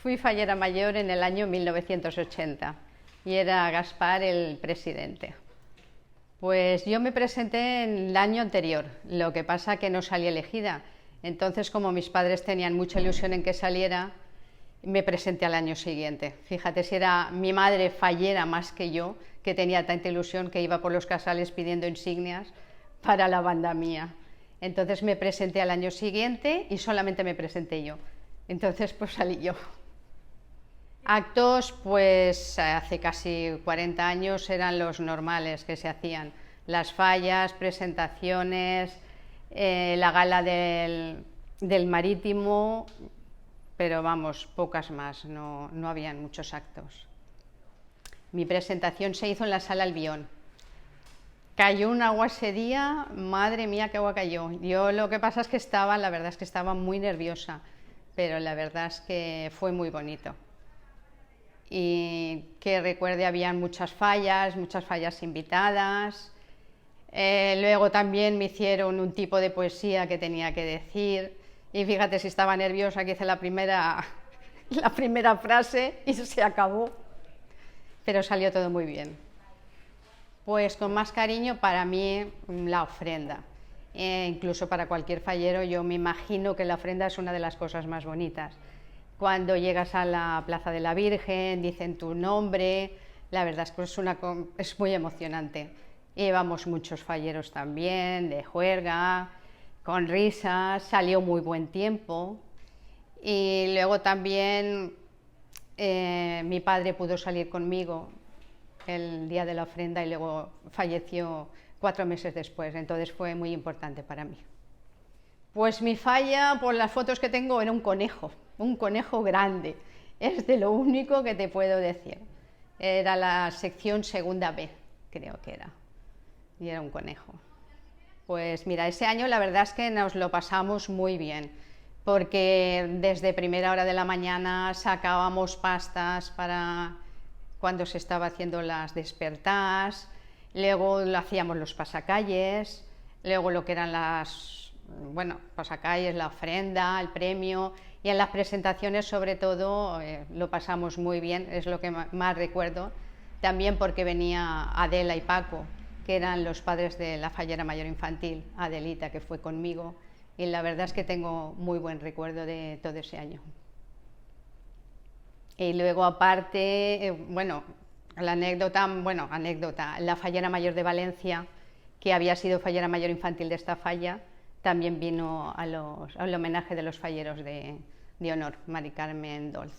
Fui fallera mayor en el año 1980 y era Gaspar el presidente. Pues yo me presenté en el año anterior, lo que pasa que no salí elegida. Entonces, como mis padres tenían mucha ilusión en que saliera, me presenté al año siguiente. Fíjate si era mi madre fallera más que yo, que tenía tanta ilusión que iba por los casales pidiendo insignias para la banda mía. Entonces me presenté al año siguiente y solamente me presenté yo. Entonces pues salí yo. Actos, pues hace casi 40 años eran los normales que se hacían. Las fallas, presentaciones, la gala del Marítimo, pero vamos, pocas más, no habían muchos actos. Mi presentación se hizo en la Sala Albión. Cayó un agua ese día, madre mía, qué agua cayó. Yo lo que pasa es que la verdad es que estaba muy nerviosa, pero la verdad es que fue muy bonito. Y que recuerde, habían muchas fallas invitadas. Luego también me hicieron un tipo de poesía que tenía que decir. Y fíjate si estaba nerviosa que hice la primera frase y se acabó. Pero salió todo muy bien. Pues con más cariño para mí la ofrenda. Incluso para cualquier fallero yo me imagino que la ofrenda es una de las cosas más bonitas. Cuando llegas a la Plaza de la Virgen, dicen tu nombre, la verdad es que es muy emocionante. Llevamos muchos falleros también, de juerga, con risas, salió muy buen tiempo. Y luego también mi padre pudo salir conmigo el día de la ofrenda y luego falleció 4 meses después, entonces fue muy importante para mí. Pues mi falla, por las fotos que tengo, era un conejo grande, es de lo único que te puedo decir. Era la sección segunda B, creo que era, y era un conejo. Pues mira, ese año la verdad es que nos lo pasamos muy bien, porque desde primera hora de la mañana sacábamos pastas para cuando se estaba haciendo las despertás, luego lo hacíamos los pasacalles, luego lo que eran pasacalles, la ofrenda, el premio, y en las presentaciones sobre todo lo pasamos muy bien, es lo que más recuerdo, también porque venía Adela y Paco, que eran los padres de la fallera mayor infantil, Adelita, que fue conmigo, y la verdad es que tengo muy buen recuerdo de todo ese año. Y luego aparte, la la fallera mayor de Valencia, que había sido fallera mayor infantil de esta falla, también vino al homenaje de los falleros de honor, Mari Carmen Dolz.